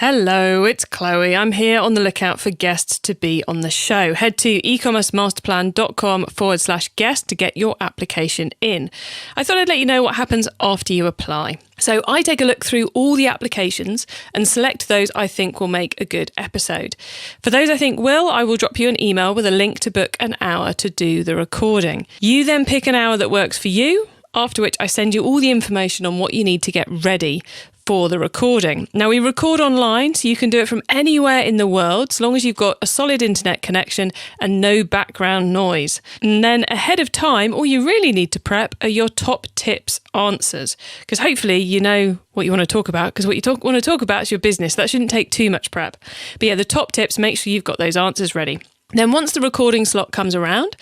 Hello, it's Chloe. I'm here on the lookout for guests to be on the show. Head to ecommercemasterplan.com/guest to get your application in. I thought I'd let you know what happens after you apply. So I take a look through all the applications and select those I think will make a good episode. For those I think will, I will drop you an email with a link to book an hour to do the recording. You then pick an hour that works for you, after which I send you all the information on what you need to get ready for the recording. Now, we record online, so you can do it from anywhere in the world, so long as you've got a solid internet connection and no background noise. And then ahead of time, all you really need to prep are your top tips answers, because hopefully you know what you want to talk about, because what you want to talk about is your business. That shouldn't take too much prep. But yeah, the top tips, make sure you've got those answers ready. Then once the recording slot comes around,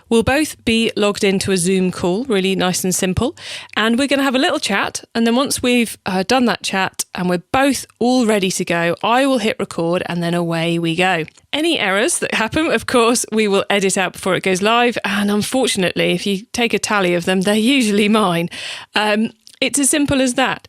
we'll both be logged into a Zoom call, really nice and simple, and we're going to have a little chat. And then once we've done that chat and we're both all ready to go, I will hit record and then away we go. Any errors that happen, of course, we will edit out before it goes live. And unfortunately, if you take a tally of them, they're usually mine. It's as simple as that.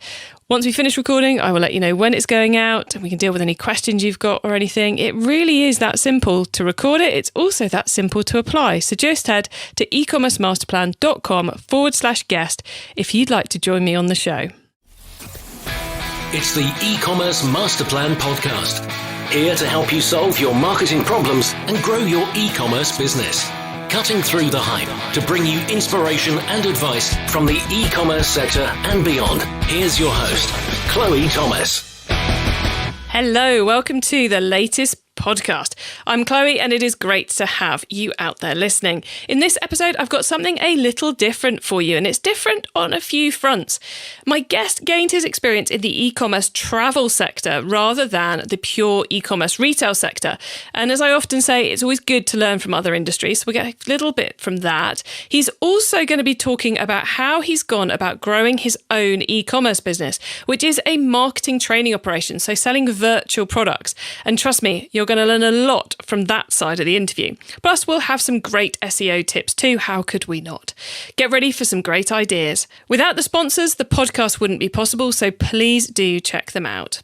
Once we finish recording, I will let you know when it's going out and we can deal with any questions you've got or anything. It really is that simple to record it. It's also that simple to apply. So just head to ecommercemasterplan.com/guest if you'd like to join me on the show. It's the E-commerce Masterplan podcast. Here to help you solve your marketing problems and grow your e-commerce business. Cutting through the hype to bring you inspiration and advice from the e-commerce sector and beyond. Here's your host, Chloe Thomas. Hello, welcome to the latest podcast. I'm Chloe and it is great to have you out there listening. In this episode, I've got something a little different for you, and it's different on a few fronts. My guest gained his experience in the e-commerce travel sector rather than the pure e-commerce retail sector. And as I often say, it's always good to learn from other industries, so we'll get a little bit from that. He's also going to be talking about how he's gone about growing his own e-commerce business, which is a marketing training operation, so selling virtual products. And trust me, you're going to learn a lot from that side of the interview. Plus, we'll have some great SEO tips too. How could we not? Get ready for some great ideas. Without the sponsors, the podcast wouldn't be possible, so please do check them out.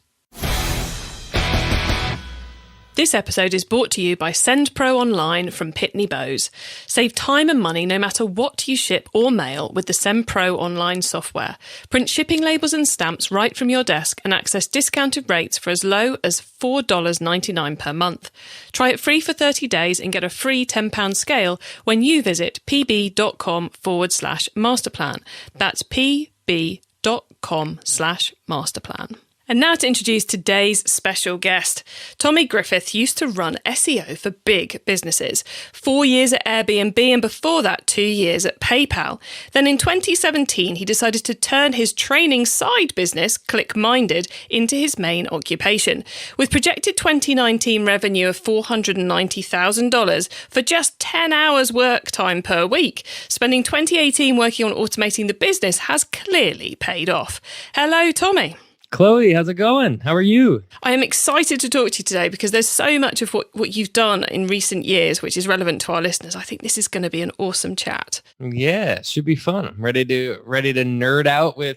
This episode is brought to you by SendPro Online from Pitney Bowes. Save time and money no matter what you ship or mail with the SendPro Online software. Print shipping labels and stamps right from your desk and access discounted rates for as low as $4.99 per month. Try it free for 30 days and get a free £10 scale when you visit pb.com/masterplan. That's pb.com/masterplan. And now to introduce today's special guest. Tommy Griffith used to run SEO for big businesses. 4 years at Airbnb and before that 2 years at PayPal. Then in 2017, he decided to turn his training side business, ClickMinded, into his main occupation. With projected 2019 revenue of $490,000 for just 10 hours work time per week. Spending 2018 working on automating the business has clearly paid off. Hello, Tommy. Chloe, how's it going? How are you? I am excited to talk to you today because there's so much of what you've done in recent years which is relevant to our listeners. I think this is going to be an awesome chat. Yeah, it should be fun. I'm ready to nerd out with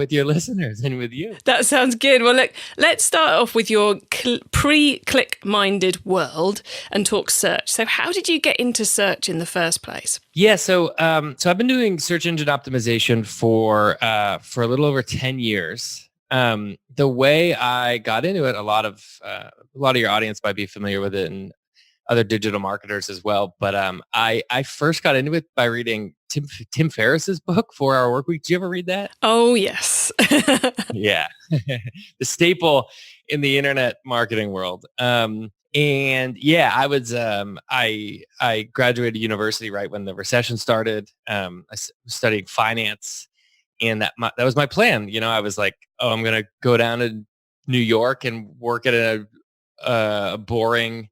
your listeners and with you. That sounds good. Well, look, let's start off with your pre-ClickMinded world and talk search. So how did you get into search in the first place? Yeah, so I've been doing search engine optimization for a little over 10 years. The way I got into it, a lot of your audience might be familiar with it, and other digital marketers as well. But I first got into it by reading Tim Ferriss's book, 4 Hour Workweek. Did you ever read that? Oh yes, yeah, the staple in the internet marketing world. And yeah, I was I graduated university right when the recession started. I was studying finance. And that was my plan. You know, I was like, oh, I'm going to go down to New York and work at a boring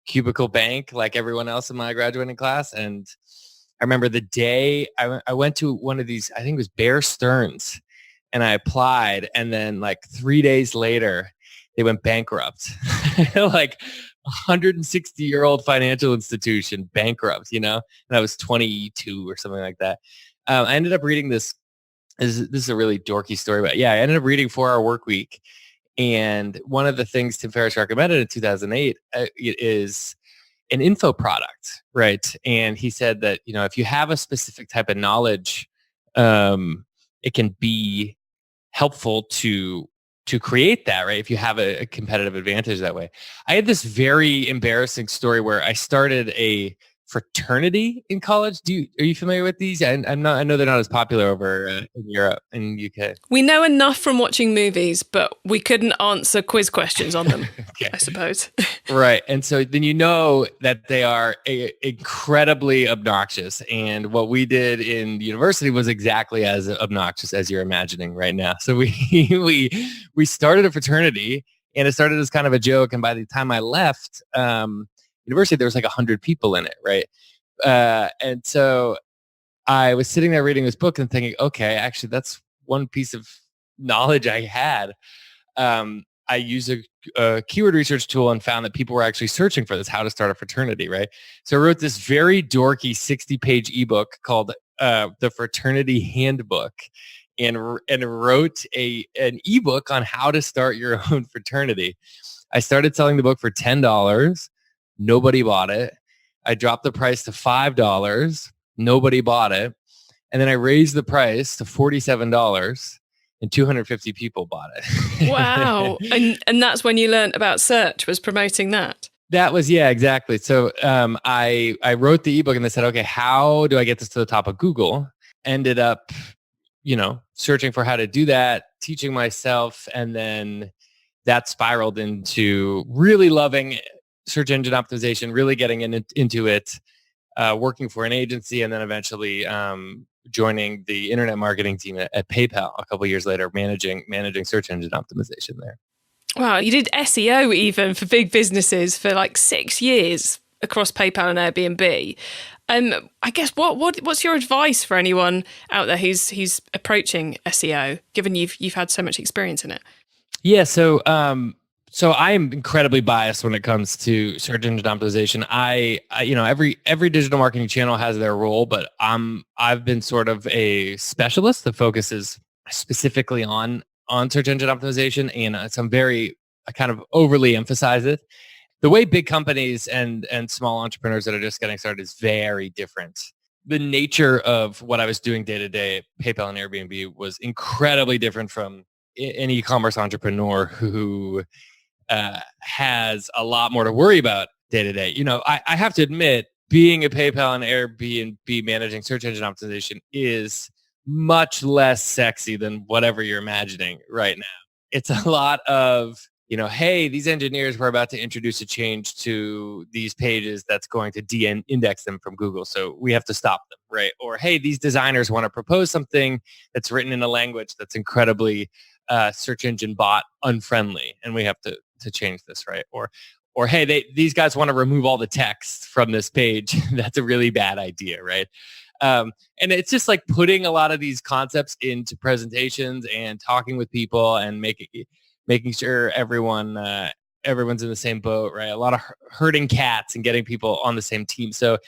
cubicle bank like everyone else in my graduating class. And I remember the day I went to one of these, I think it was Bear Stearns, and I applied. And then like 3 days later, they went bankrupt. Like 160-year-old financial institution bankrupt, you know? And I was 22 or something like that. I ended up reading this. This is a really dorky story, but yeah, I ended up reading 4 Hour Workweek, And one of the things Tim Ferriss recommended in 2008 is an info product, right? And he said that, if you have a specific type of knowledge, it can be helpful to create that, right? If you have a competitive advantage that way. I had this very embarrassing story where I started a fraternity in college. Are you familiar with these? I know they're not as popular over in Europe and UK. We know enough from watching movies, but we couldn't answer quiz questions on them, okay. I suppose. Right. And so then that they are incredibly obnoxious. And what we did in university was exactly as obnoxious as you're imagining right now. So we started a fraternity, and it started as kind of a joke. And by the time I left university, there was like 100 people in it, right? And so I was sitting there reading this book and thinking, okay, actually, that's one piece of knowledge I had. I used a keyword research tool and found that people were actually searching for this, how to start a fraternity, right? So I wrote this very dorky 60-page ebook called The Fraternity Handbook, and wrote an ebook on how to start your own fraternity. I started selling the book for $10. Nobody bought it. I dropped the price to $5. Nobody bought it. And then I raised the price to $47. And 250 people bought it. Wow. And that's when you learned about search, was promoting that. That was, yeah, exactly. So I wrote the ebook and they said, okay, how do I get this to the top of Google? Ended up, searching for how to do that, teaching myself. And then that spiraled into really loving search engine optimization, really getting into it, working for an agency, and then eventually joining the internet marketing team at PayPal a couple of years later, managing search engine optimization there. Wow, you did SEO even for big businesses for like 6 years across PayPal and Airbnb. I guess what's your advice for anyone out there who's approaching SEO, given you've had so much experience in it? Yeah, so I am incredibly biased when it comes to search engine optimization. I every digital marketing channel has their role, but I've been sort of a specialist that focuses specifically on search engine optimization, and I kind of overly emphasize it. The way big companies and small entrepreneurs that are just getting started is very different. The nature of what I was doing day to day at PayPal and Airbnb was incredibly different from an e-commerce entrepreneur who has a lot more to worry about day to day. I have to admit, being a PayPal and Airbnb managing search engine optimization is much less sexy than whatever you're imagining right now. It's a lot of, hey, these engineers were about to introduce a change to these pages that's going to de-index them from Google, so we have to stop them, right? Or, hey, these designers want to propose something that's written in a language that's incredibly search engine bot unfriendly, and we have to change this, right? Or hey, these guys want to remove all the text from this page. That's a really bad idea, right? And it's just like putting a lot of these concepts into presentations and talking with people and making sure everyone's in the same boat, right? A lot of herding cats and getting people on the same team. So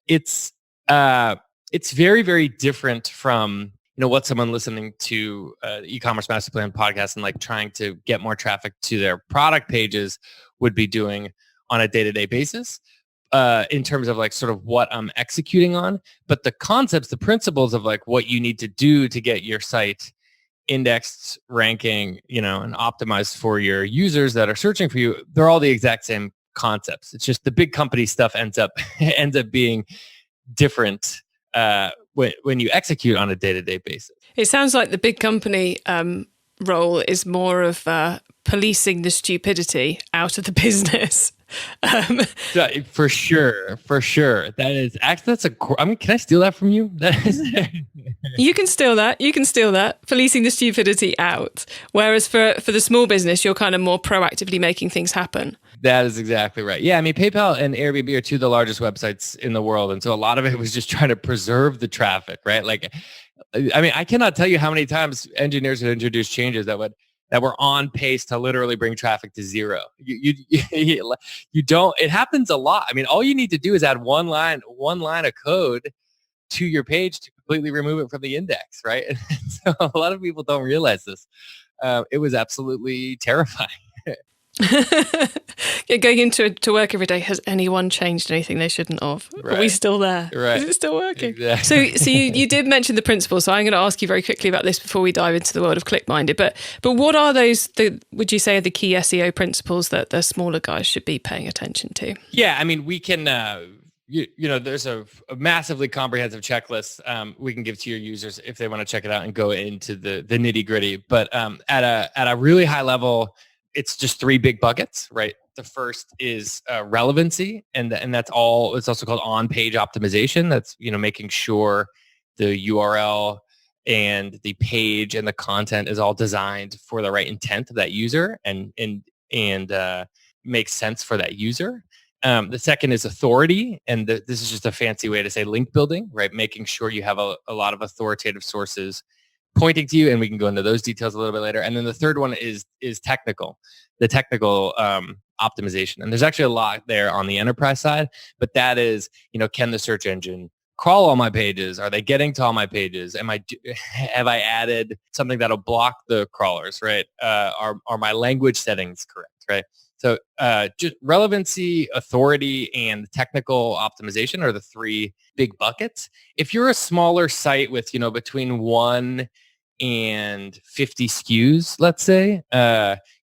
it's very, very different from what someone listening to the e-commerce master plan podcast and like trying to get more traffic to their product pages would be doing on a day-to-day basis in terms of like sort of what I'm executing on. But the concepts, the principles of like what you need to do to get your site indexed, ranking, and optimized for your users that are searching for you, they're all the exact same concepts. It's just the big company stuff ends up being different when you execute on a day-to-day basis. It sounds like the big company role is more of policing the stupidity out of the business. For sure. Can I steal that from you? You can steal that. Policing the stupidity out. Whereas for the small business, you're kind of more proactively making things happen. That is exactly right. Yeah, I mean, PayPal and Airbnb are two of the largest websites in the world. And so a lot of it was just trying to preserve the traffic, right? Like, I mean, I cannot tell you how many times engineers had introduced changes that were on pace to literally bring traffic to zero. You don't, it happens a lot. I mean, all you need to do is add one line of code to your page to completely remove it from the index, right? And so a lot of people don't realize this. it was absolutely terrifying. Yeah, going into work every day, has anyone changed anything they shouldn't have? Right. Are we still there? Right. Is it still working? Exactly. So you did mention the principles, so I'm going to ask you very quickly about this before we dive into the world of ClickMinded. But what are those, would you say, are the key SEO principles that the smaller guys should be paying attention to? Yeah, I mean, we can, there's a massively comprehensive checklist we can give to your users if they want to check it out and go into the nitty gritty. But at a really high level, it's just 3 big buckets, right? The first is relevancy, and that's all. It's also called on-page optimization. That's making sure the URL and the page and the content is all designed for the right intent of that user and makes sense for that user. The second is authority, and this is just a fancy way to say link building, right? Making sure you have a lot of authoritative sources pointing to you, and we can go into those details a little bit later. And then the third one is technical, the technical optimization. And there's actually a lot there on the enterprise side, but that is, can the search engine crawl all my pages? Are they getting to all my pages? Have I added something that'll block the crawlers, right? Are my language settings correct, right? So just relevancy, authority, and technical optimization are the 3 big buckets. If you're a smaller site with, between 1 and 50 SKUs, let's say,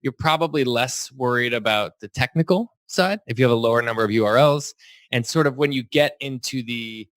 you're probably less worried about the technical side if you have a lower number of URLs. And sort of when you get into the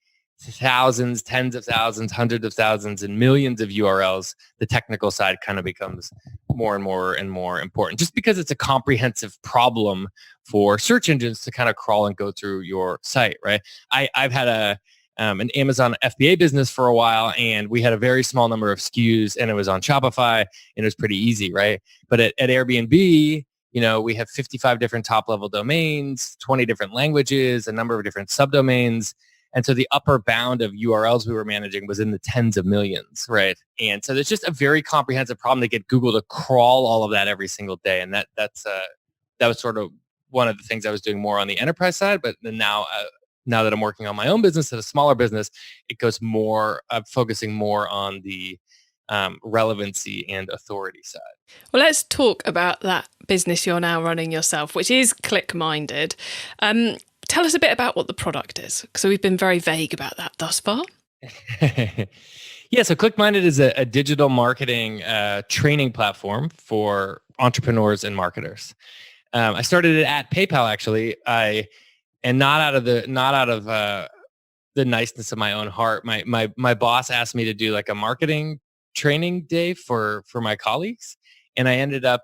thousands, tens of thousands, hundreds of thousands, and millions of URLs, the technical side kind of becomes more and more and more important, just because it's a comprehensive problem for search engines to kind of crawl and go through your site, right? I've had an Amazon FBA business for a while, and we had a very small number of SKUs, and it was on Shopify, and it was pretty easy, right? But at Airbnb, we have 55 different top-level domains, 20 different languages, a number of different subdomains. And so the upper bound of URLs we were managing was in the tens of millions, right? And so there's just a very comprehensive problem to get Google to crawl all of that every single day. And that was sort of one of the things I was doing more on the enterprise side. But then now that I'm working on my own business, at a smaller business, it goes more focusing more on the relevancy and authority side. Well, let's talk about that business you're now running yourself, which is ClickMinded. Tell us a bit about what the product is. So we've been very vague about that thus far. Yeah, so ClickMinded is a digital marketing training platform for entrepreneurs and marketers. I started it at PayPal, actually. And not out of the niceness of my own heart. My boss asked me to do like a marketing training day for my colleagues, and I ended up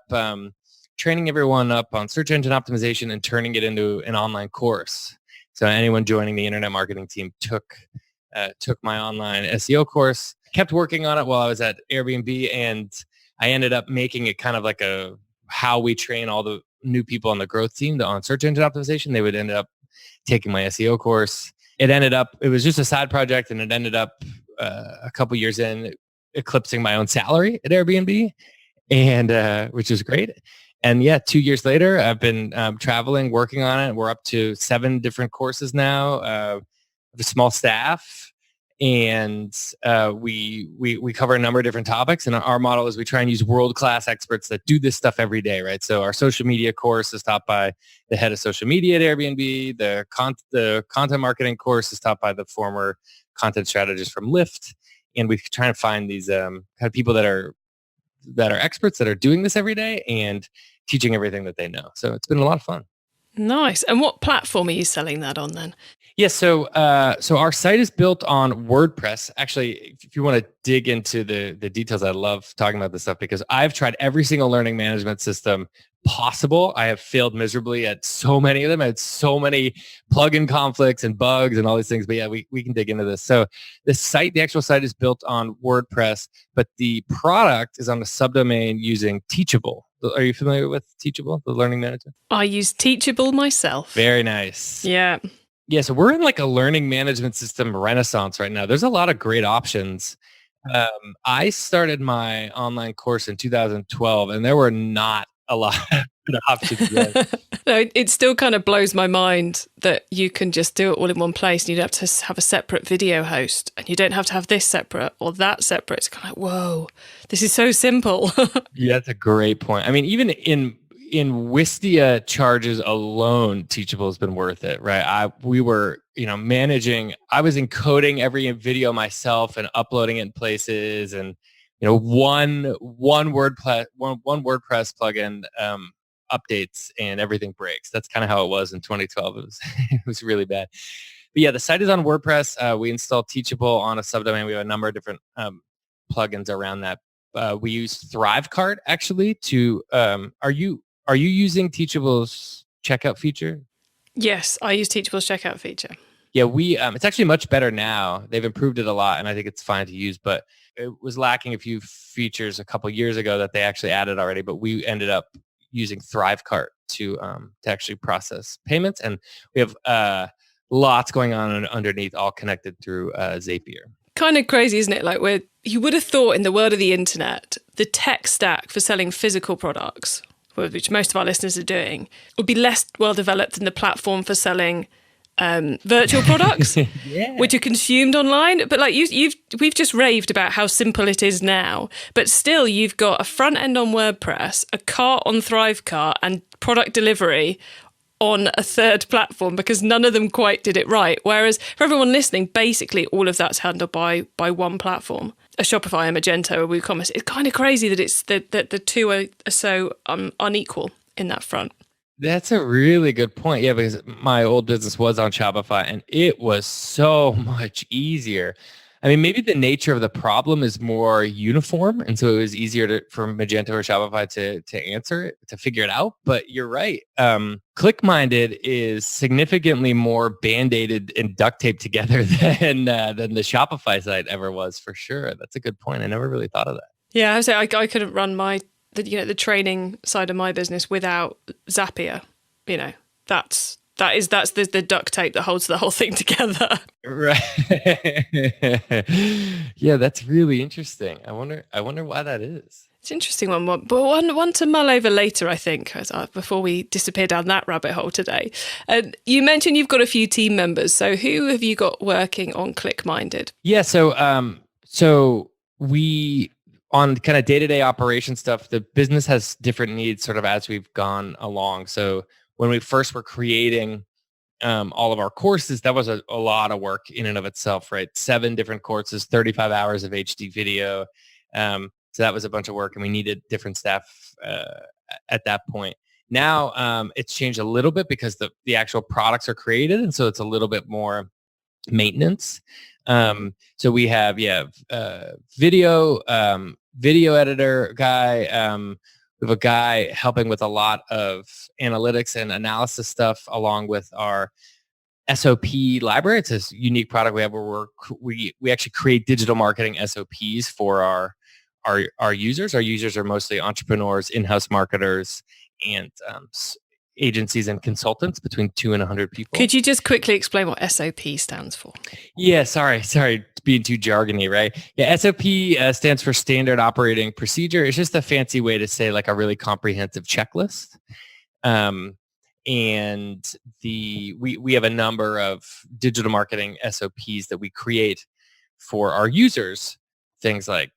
training everyone up on search engine optimization and turning it into an online course. So anyone joining the internet marketing team took my online SEO course, kept working on it while I was at Airbnb, and I ended up making it kind of like how we train all the new people on the growth team on search engine optimization. They would end up taking my SEO course. It was just a side project, and it ended up a couple years in eclipsing my own salary at Airbnb, and which is great. And yeah, 2 years later, I've been traveling, working on it. We're up to 7 different courses now. A small staff, and we cover a number of different topics. And our model is we try and use world-class experts that do this stuff every day, right? So our social media course is taught by the head of social media at Airbnb. The content marketing course is taught by the former content strategist from Lyft. And we try and find these kind of people that are experts that are doing this every day and teaching everything that they know. So it's been a lot of fun. Nice. And what platform are you selling that on then? Yes. So our site is built on WordPress. Actually, if you want to dig into the details, I love talking about this stuff because I've tried every single learning management system possible. I have failed miserably at so many of them. I had so many plugin conflicts and bugs and all these things. But yeah, we can dig into this. So the actual site is built on WordPress, but the product is on a subdomain using Teachable. Are you familiar with Teachable, the learning management? I use Teachable myself. Very nice. Yeah. Yeah, so we're in like a learning management system renaissance right now. There's a lot of great options. I started my online course in 2012, and there were not a lot of options. Yeah. No, it still kind of blows my mind that you can just do it all in one place and you don't have to have a separate video host and you don't have to have this separate or that separate. It's kind of like, whoa, this is so simple. Yeah, that's a great point. I mean, even in Wistia charges alone, Teachable has been worth it, right? We were, managing, I was encoding every video myself and uploading it in places, and one WordPress plugin updates and everything breaks. That's kind of how it was in 2012. It was really bad. But yeah, the site is on WordPress. We installed Teachable on a subdomain. We have a number of different plugins around that. We use Thrivecart actually to. Are you using Teachable's checkout feature? Yes, I use Teachable's checkout feature. Yeah, it's actually much better now. They've improved it a lot, and I think it's fine to use, but it was lacking a few features a couple years ago that they actually added already, but we ended up using Thrivecart to actually process payments, and we have lots going on underneath, all connected through Zapier. Kind of crazy, isn't it? Like, you would have thought in the world of the internet, the tech stack for selling physical products, which most of our listeners are doing, would be less well developed than the platform for selling virtual products, yeah, which are consumed online. But like we've just raved about how simple it is now, but still you've got a front end on WordPress, a cart on Thrivecart, and product delivery on a third platform because none of them quite did it right. Whereas for everyone listening, basically all of that's handled by one platform. A Shopify, a Magento, a WooCommerce. It's kind of crazy that it's that the two are so unequal in that front. That's a really good point. Yeah, because my old business was on Shopify and it was so much easier. I mean, maybe the nature of the problem is more uniform, and so it was easier for Magento or Shopify to answer it, to figure it out. But you're right. ClickMinded is significantly more band-aided and duct taped together than the Shopify site ever was, for sure. That's a good point. I never really thought of that. Yeah, I would say I couldn't run the training side of my business without Zapier. That's the duct tape that holds the whole thing together. Right. Yeah, that's really interesting. I wonder why that is. It's an interesting one, but one to mull over later, I think, before we disappear down that rabbit hole today. You mentioned you've got a few team members. So who have you got working on ClickMinded? Yeah, so we, on kind of day-to-day operation stuff, the business has different needs sort of as we've gone along. So when we first were creating all of our courses, that was a lot of work in and of itself, right? 7 different courses, 35 hours of HD video. So that was a bunch of work, and we needed different staff at that point. Now it's changed a little bit because the actual products are created, and so it's a little bit more maintenance. So we have video editor guy. We have a guy helping with a lot of analytics and analysis stuff, along with our SOP library. It's this unique product we have where we actually create digital marketing SOPs for our users. Our users are mostly entrepreneurs, in-house marketers, and agencies and consultants between 2 and 100 people. Could you just quickly explain what SOP stands for? Yeah, sorry, being too jargony, right? Yeah, SOP stands for Standard Operating Procedure. It's just a fancy way to say like a really comprehensive checklist. And we have a number of digital marketing SOPs that we create for our users. Things like,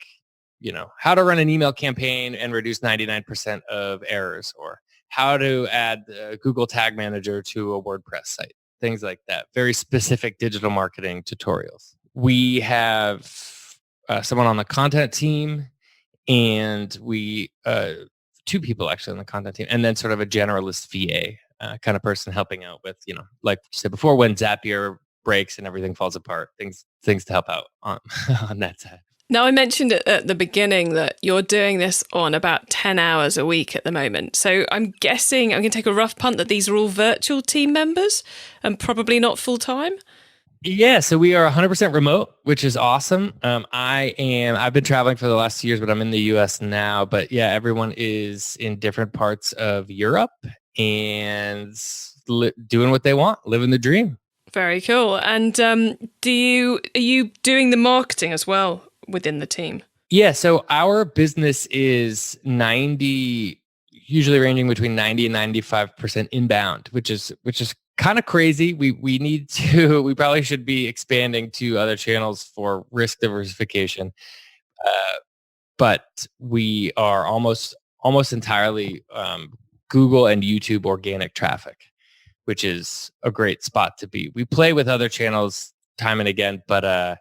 how to run an email campaign and reduce 99% of errors, or how to add Google Tag Manager to a WordPress site, things like that. Very specific digital marketing tutorials. We have someone on the content team, and we 2 people actually on the content team, and then sort of a generalist VA kind of person helping out with, like you said before, when Zapier breaks and everything falls apart, things to help out on that side. Now, I mentioned at the beginning that you're doing this on about 10 hours a week at the moment. So I'm guessing, I'm going to take a rough punt that these are all virtual team members and probably not full-time? Yeah, so we are 100% remote, which is awesome. I've been traveling for the last 2 years, but I'm in the US now. But yeah, everyone is in different parts of Europe and doing what they want, living the dream. Very cool. And are you doing the marketing as well within the team? Yeah, so our business is 90 usually ranging between 90 and 95% inbound, which is kind of crazy. We probably should be expanding to other channels for risk diversification. But we are almost entirely Google and YouTube organic traffic, which is a great spot to be. We play with other channels time and again, but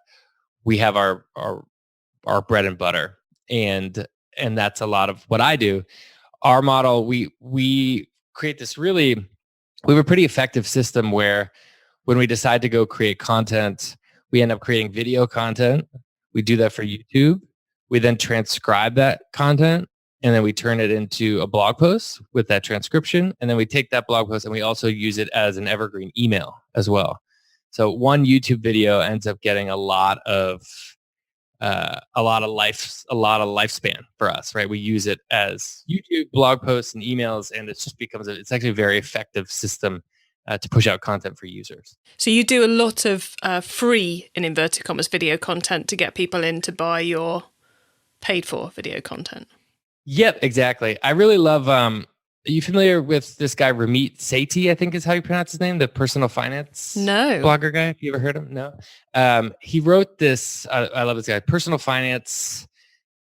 we have our bread and butter, and that's a lot of what I do. Our model, we create this we have a pretty effective system where when we decide to go create content, we end up creating video content. We do that for YouTube. We then transcribe that content, and then we turn it into a blog post with that transcription. And then we take that blog post and we also use it as an evergreen email as well. So one YouTube video ends up getting a lot of lifespan for us, right? We use it as YouTube, blog posts, and emails, and it just becomes it's actually a very effective system to push out content for users. So you do a lot of free, in inverted commas, video content to get people in to buy your paid for video content. Yep, exactly. I really love, are you familiar with this guy, Ramit Sethi, I think is how you pronounce his name, the personal finance blogger guy? Have you ever heard of him? No. He wrote this, I love this guy, personal finance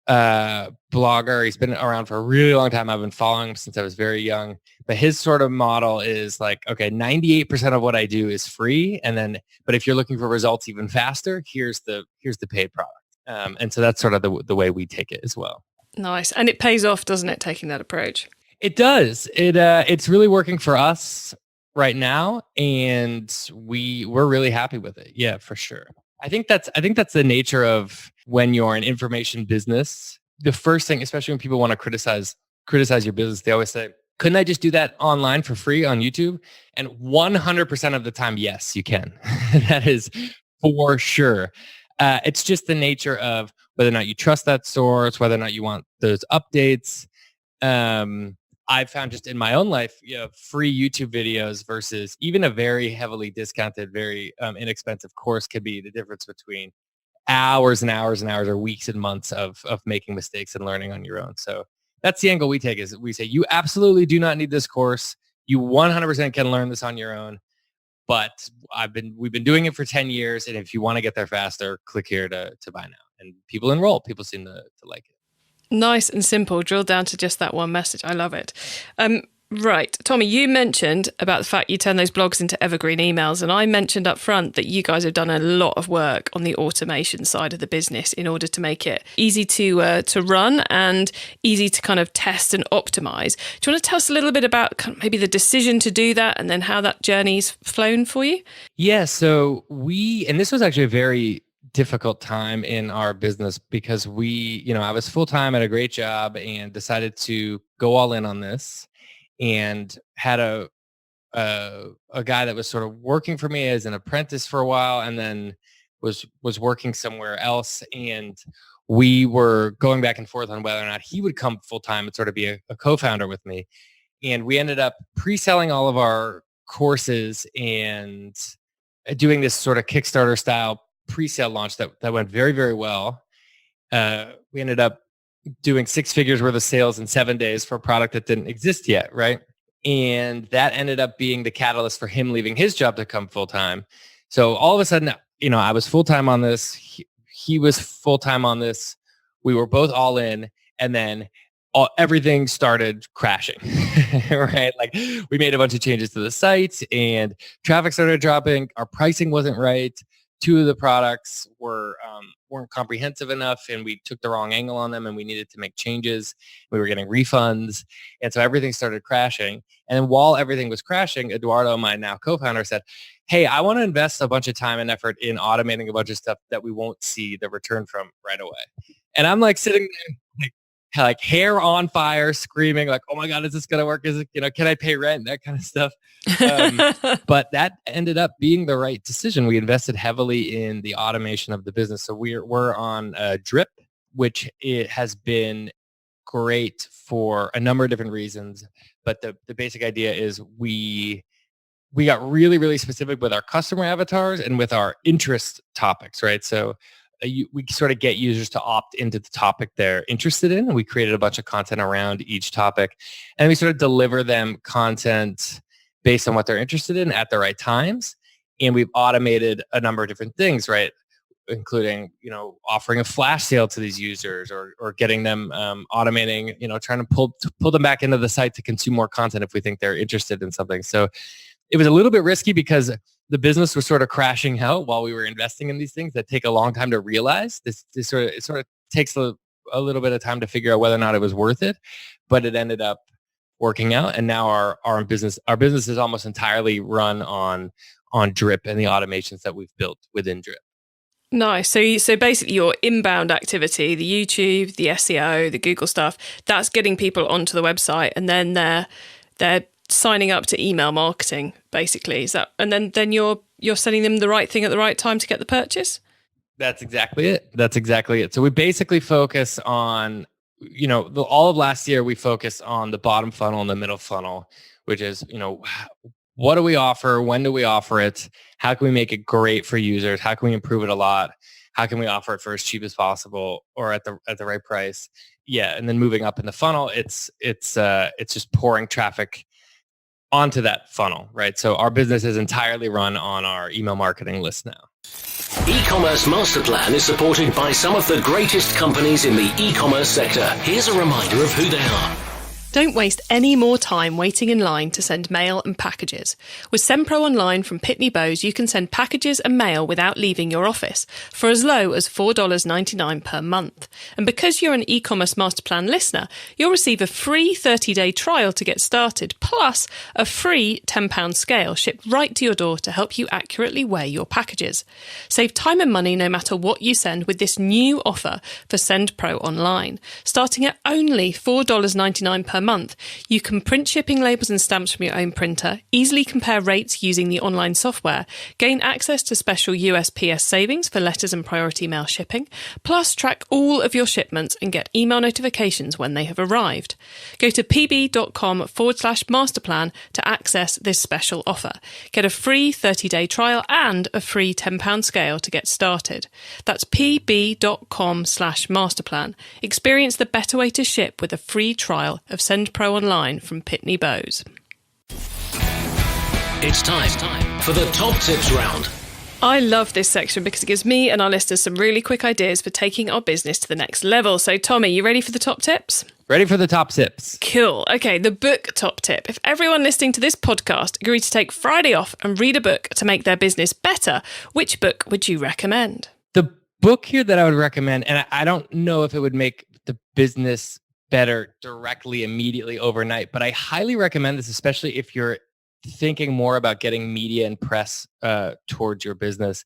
blogger. He's been around for a really long time. I've been following him since I was very young. But his sort of model is like, okay, 98% of what I do is free. But if you're looking for results even faster, here's the paid product. And so that's sort of the way we take it as well. Nice. And it pays off, doesn't it, taking that approach? It does. It's really working for us right now, and we're really happy with it. Yeah, for sure. I think that's the nature of when you're an information business. The first thing, especially when people want to criticize your business, they always say, couldn't I just do that online for free on YouTube? And 100% of the time, yes, you can. That is for sure. It's just the nature of whether or not you trust that source, whether or not you want those updates. I've found just in my own life, free YouTube videos versus even a very heavily discounted, very inexpensive course could be the difference between hours and hours and hours or weeks and months of making mistakes and learning on your own. So that's the angle we take, is we say, you absolutely do not need this course. You 100% can learn this on your own. But we've been doing it for 10 years. And if you want to get there faster, click here to buy now. And people enroll. People seem to like it. Nice and simple. Drill down to just that one message. I love it. Right. Tommy, you mentioned about the fact you turn those blogs into evergreen emails. And I mentioned up front that you guys have done a lot of work on the automation side of the business in order to make it easy to run and easy to kind of test and optimize. Do you want to tell us a little bit about kind of maybe the decision to do that and then how that journey's flown for you? Yeah. So and this was actually a very difficult time in our business because I was full-time at a great job and decided to go all in on this. And had a guy that was sort of working for me as an apprentice for a while, and then was working somewhere else. And we were going back and forth on whether or not he would come full time and sort of be a co-founder with me. And we ended up pre-selling all of our courses and doing this sort of Kickstarter style pre-sale launch that went very, very well. We ended up doing 6 figures worth of sales in 7 days for a product that didn't exist yet, right? And that ended up being the catalyst for him leaving his job to come full time. So all of a sudden, I was full time on this. He was full time on this. We were both all in, and then everything started crashing, right? Like we made a bunch of changes to the site, and traffic started dropping. Our pricing wasn't right. 2 of the products weren't comprehensive enough, and we took the wrong angle on them, and we needed to make changes. We were getting refunds, and so everything started crashing. And while everything was crashing, Eduardo, my now co-founder, said, hey, I want to invest a bunch of time and effort in automating a bunch of stuff that we won't see the return from right away. And I'm like sitting there like hair on fire, screaming like, oh my God, is this going to work? Is it, can I pay rent? That kind of stuff. But that ended up being the right decision. We invested heavily in the automation of the business. So we're on Drip, which it has been great for a number of different reasons. But the basic idea is we got really, really specific with our customer avatars and with our interest topics, right? So we sort of get users to opt into the topic they're interested in. And we created a bunch of content around each topic. And we sort of deliver them content based on what they're interested in at the right times. And we've automated a number of different things, right? Including, offering a flash sale to these users or getting them automating, trying to pull them back into the site to consume more content if we think they're interested in something. So it was a little bit risky because the business was sort of crashing out while we were investing in these things that take a long time to realize. It sort of takes a little bit of time to figure out whether or not it was worth it, but it ended up working out. And now our business is almost entirely run on Drip and the automations that we've built within Drip. Nice. So basically your inbound activity, the YouTube, the SEO, the Google stuff, that's getting people onto the website, and then they're signing up to email marketing, basically. Is that, and then you're sending them the right thing at the right time to get the purchase? That's exactly it. So we basically focus on, all of last year we focused on the bottom funnel and the middle funnel, which is, what do we offer? When do we offer it? How can we make it great for users? How can we improve it a lot? How can we offer it for as cheap as possible or at the right price? Yeah, and then moving up in the funnel, it's just pouring traffic onto that funnel, right? So our business is entirely run on our email marketing list now. E-commerce Master Plan is supported by some of the greatest companies in the e-commerce sector. Here's a reminder of who they are. Don't waste any more time waiting in line to send mail and packages. With SendPro Online from Pitney Bowes, you can send packages and mail without leaving your office for as low as $4.99 per month. And because you're an e-commerce master plan listener, you'll receive a free 30-day trial to get started, plus a free £10 scale shipped right to your door to help you accurately weigh your packages. Save time and money no matter what you send with this new offer for SendPro Online. Starting at only $4.99 per month, you can print shipping labels and stamps from your own printer, easily compare rates using the online software, gain access to special USPS savings for letters and priority mail shipping, plus track all of your shipments and get email notifications when they have arrived. Go to pb.com/masterplan to access this special offer. Get a free 30-day trial and a free £10 scale to get started. That's pb.com/masterplan. Experience the better way to ship with a free trial of SendPro Online from Pitney Bowes. It's time for the top tips round. I love this section because it gives me and our listeners some really quick ideas for taking our business to the next level. So, Tommy, you ready for the top tips? Ready for the top tips. Cool. Okay, the book top tip. If everyone listening to this podcast agreed to take Friday off and read a book to make their business better, which book would you recommend? The book here that I would recommend, and I don't know if it would make the business better directly, immediately, overnight, but I highly recommend this, especially if you're thinking more about getting media and press towards your business.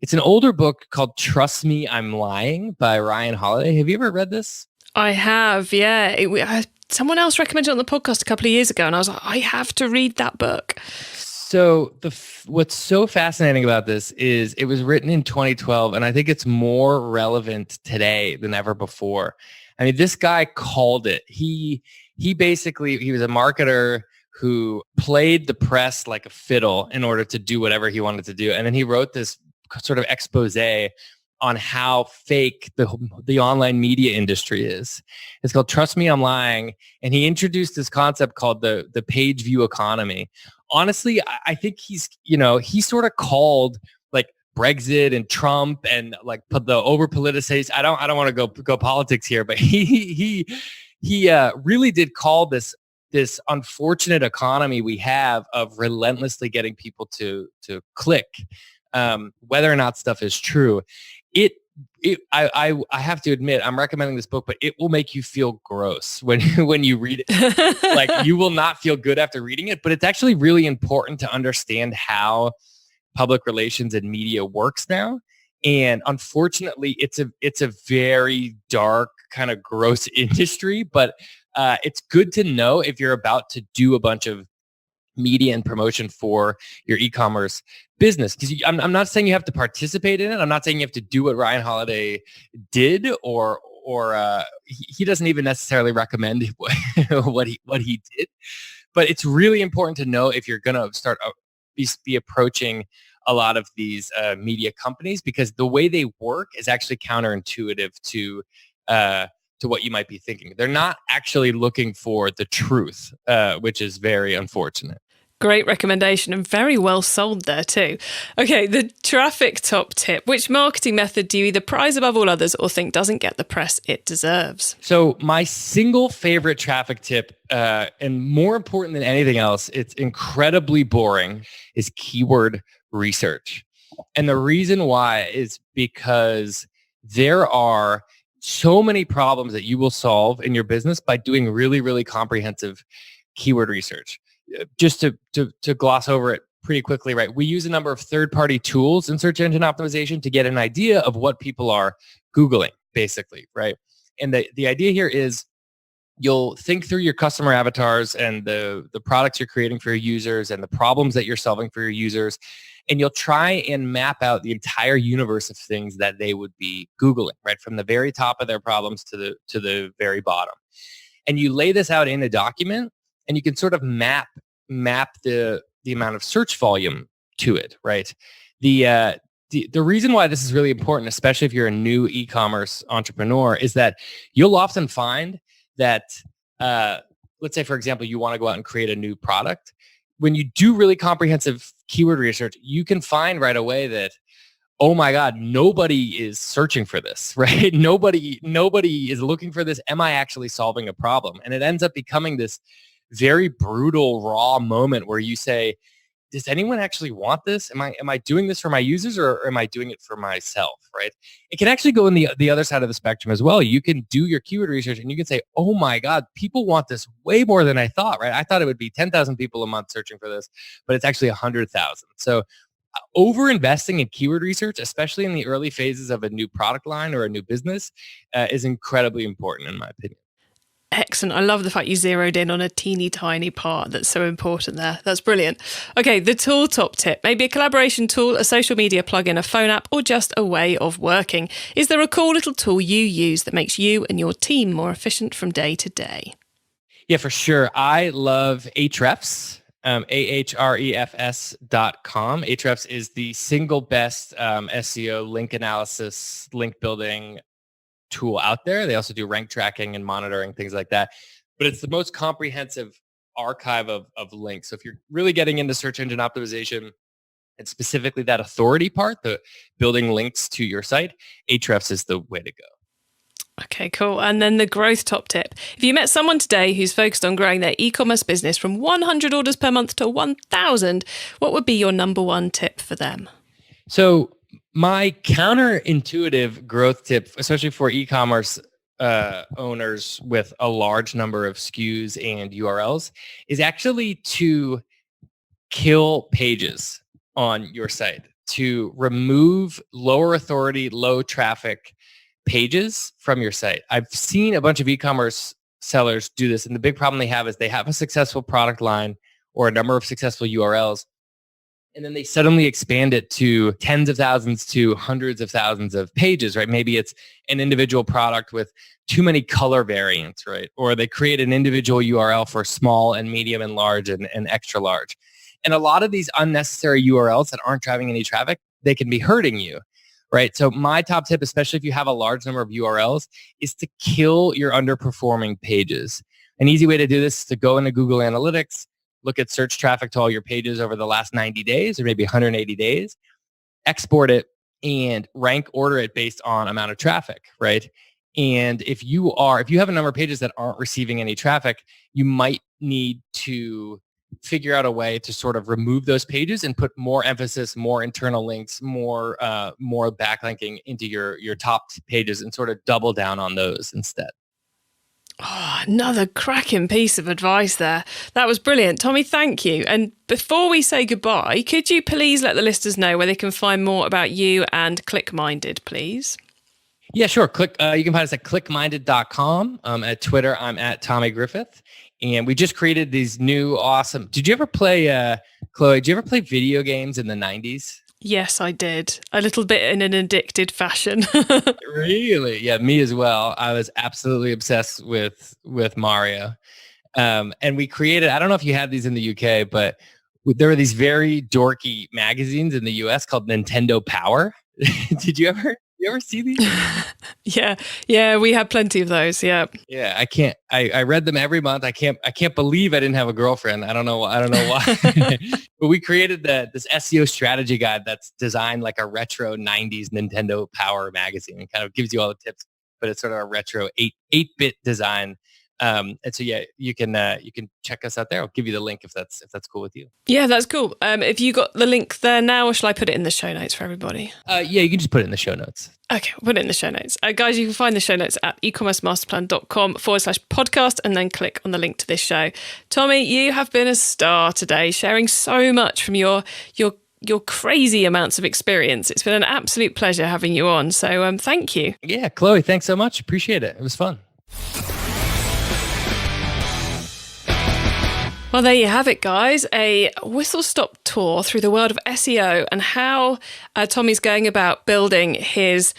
It's an older book called Trust Me, I'm Lying by Ryan Holiday. Have you ever read this? I have, yeah. Someone else recommended it on the podcast a couple of years ago, and I was like, I have to read that book. So what's so fascinating about this is it was written in 2012, and I think it's more relevant today than ever before. I mean, this guy called it. He was a marketer who played the press like a fiddle in order to do whatever he wanted to do. And then he wrote this sort of expose on how fake the online media industry is. It's called Trust Me, I'm Lying. And he introduced this concept called the page view economy. Honestly, I think he sort of called like Brexit and Trump and like the over politicized. I don't want to go politics here, but he really did call this unfortunate economy we have of relentlessly getting people to click, whether or not stuff is true. I have to admit, I'm recommending this book, but it will make you feel gross when you read it. Like, you will not feel good after reading it, but it's actually really important to understand how public relations and media works now. And unfortunately, it's a very dark, kind of gross industry, but it's good to know if you're about to do a bunch of media and promotion for your e-commerce business. Because I'm not saying you have to participate in it. I'm not saying you have to do what Ryan Holiday did, or he doesn't even necessarily recommend what he did. But it's really important to know if you're going to start be approaching a lot of these media companies, because the way they work is actually counterintuitive to what you might be thinking. They're not actually looking for the truth, which is very unfortunate. Great recommendation and very well sold there too. Okay, the traffic top tip. Which marketing method do you either prize above all others or think doesn't get the press it deserves? So my single favorite traffic tip, and more important than anything else, it's incredibly boring, is keyword research. And the reason why is because there are so many problems that you will solve in your business by doing really, really comprehensive keyword research. Just to gloss over it pretty quickly, right? We use a number of third-party tools in search engine optimization to get an idea of what people are Googling, basically, right? And the idea here is you'll think through your customer avatars and the products you're creating for your users and the problems that you're solving for your users, and you'll try and map out the entire universe of things that they would be Googling, right? From the very top of their problems to the very bottom. And you lay this out in a document, and you can sort of map the amount of search volume to it, right? The reason why this is really important, especially if you're a new e-commerce entrepreneur, is that you'll often find that, let's say, for example, you want to go out and create a new product. When you do really comprehensive keyword research, you can find right away that, oh my God, nobody is searching for this, right? Nobody is looking for this. Am I actually solving a problem? And it ends up becoming this very brutal, raw moment where you say, does anyone actually want this? Am I doing this for my users, or am I doing it for myself, right? It can actually go in the other side of the spectrum as well. You can do your keyword research and you can say, oh my God, people want this way more than I thought, right? I thought it would be 10,000 people a month searching for this, but it's actually 100,000. So over investing in keyword research, especially in the early phases of a new product line or a new business, is incredibly important in my opinion. Excellent. I love the fact you zeroed in on a teeny tiny part that's so important there. That's brilliant. Okay, the tool top tip. Maybe a collaboration tool, a social media plugin, a phone app, or just a way of working. Is there a cool little tool you use that makes you and your team more efficient from day to day? Yeah, for sure. I love Ahrefs, ahrefs.com. Ahrefs is the single best SEO, link analysis, link building tool out there. They also do rank tracking and monitoring, things like that. But it's the most comprehensive archive of links. So if you're really getting into search engine optimization and specifically that authority part, the building links to your site, Ahrefs is the way to go. Okay, cool. And then the growth top tip. If you met someone today who's focused on growing their e-commerce business from 100 orders per month to 1,000, what would be your number one tip for them? So my counterintuitive growth tip, especially for e-commerce owners with a large number of SKUs and URLs, is actually to kill pages on your site, to remove lower authority, low traffic pages from your site. I've seen a bunch of e-commerce sellers do this, and the big problem they have is they have a successful product line or a number of successful URLs, and then they suddenly expand it to tens of thousands to hundreds of thousands of pages, right? Maybe it's an individual product with too many color variants, right? Or they create an individual URL for small and medium and large and extra large. And a lot of these unnecessary URLs that aren't driving any traffic, they can be hurting you, right? So my top tip, especially if you have a large number of URLs, is to kill your underperforming pages. An easy way to do this is to go into Google Analytics, look at search traffic to all your pages over the last 90 days or maybe 180 days, export it and rank order it based on amount of traffic, right? And if you have a number of pages that aren't receiving any traffic, you might need to figure out a way to sort of remove those pages and put more emphasis, more internal links, more backlinking into your top pages and sort of double down on those instead. Oh, another cracking piece of advice there. That was brilliant. Tommy, thank you. And before we say goodbye, could you please let the listeners know where they can find more about you and ClickMinded, please? Yeah, sure. You can find us at clickminded.com. At Twitter, I'm at Tommy Griffith. And we just created these new awesome... Did you ever play, Chloe, did you ever play video games in the 90s? Yes, I did. A little bit in an addicted fashion. Really? Yeah, me as well. I was absolutely obsessed with Mario. And we created, I don't know if you have these in the UK, but there were these very dorky magazines in the US called Nintendo Power. Did you ever see these? Yeah, we had plenty of those. Yeah. Yeah, I read them every month. I can't believe I didn't have a girlfriend. I don't know why. But we created this SEO strategy guide that's designed like a retro 90s Nintendo Power magazine. It kind of gives you all the tips, but it's sort of a retro 8-bit design. And so yeah, you can check us out there. I'll give you the link if that's cool with you. Yeah, that's cool. If you got the link there now, or shall I put it in the show notes for everybody? Yeah, you can just put it in the show notes. Okay, we'll put it in the show notes. Guys, you can find the show notes at ecommercemasterplan.com/podcast and then click on the link to this show. Tommy, you have been a star today, sharing so much from your crazy amounts of experience. It's been an absolute pleasure having you on. So thank you. Yeah, Chloe, thanks so much. Appreciate it. It was fun. Well, there you have it, guys. A whistle-stop tour through the world of SEO and how Tommy's going about building his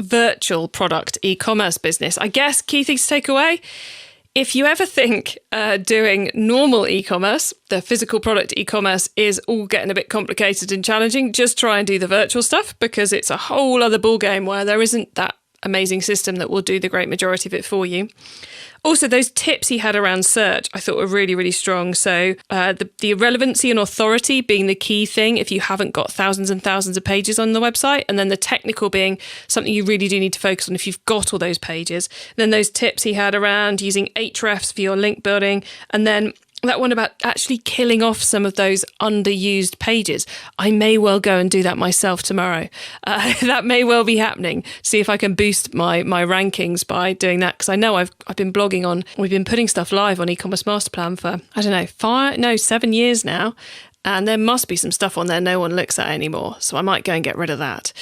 virtual product e-commerce business. I guess key things to take away. If you ever think doing normal e-commerce, the physical product e-commerce is all getting a bit complicated and challenging, just try and do the virtual stuff, because it's a whole other ballgame where there isn't that amazing system that will do the great majority of it for you. Also, those tips he had around search, I thought were really, really strong. So the relevancy and authority being the key thing if you haven't got thousands and thousands of pages on the website, and then the technical being something you really do need to focus on if you've got all those pages. And then those tips he had around using Ahrefs for your link building, and then that one about actually killing off some of those underused pages. I may well go and do that myself tomorrow. That may well be happening. See if I can boost my rankings by doing that, because I know I've been blogging on. We've been putting stuff live on e-commerce master plan for 7 years now. And there must be some stuff on there no one looks at anymore. So I might go and get rid of that.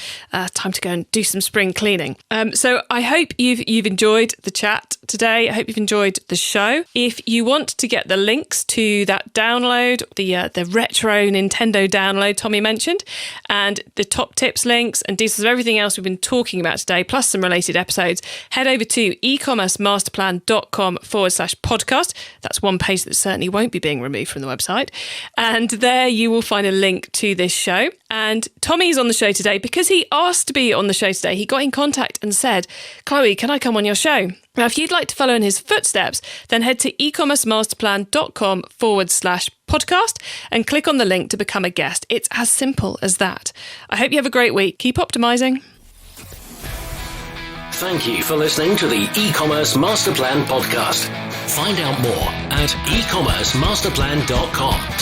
Time to go and do some spring cleaning. So I hope you've enjoyed the chat today. I hope you've enjoyed the show. If you want to get the links to that download, the retro Nintendo download Tommy mentioned, and the top tips links and details of everything else we've been talking about today, plus some related episodes, head over to ecommercemasterplan.com/podcast. That's one page that certainly won't be being removed from the website. And there you will find a link to this show. And Tommy's on the show today because he asked to be on the show today. He got in contact and said, Chloe, can I come on your show? Now, if you'd like to follow in his footsteps, then head to ecommercemasterplan.com/podcast and click on the link to become a guest. It's as simple as that. I hope you have a great week. Keep optimizing. Thank you for listening to the E-commerce Master Plan podcast. Find out more at ecommercemasterplan.com/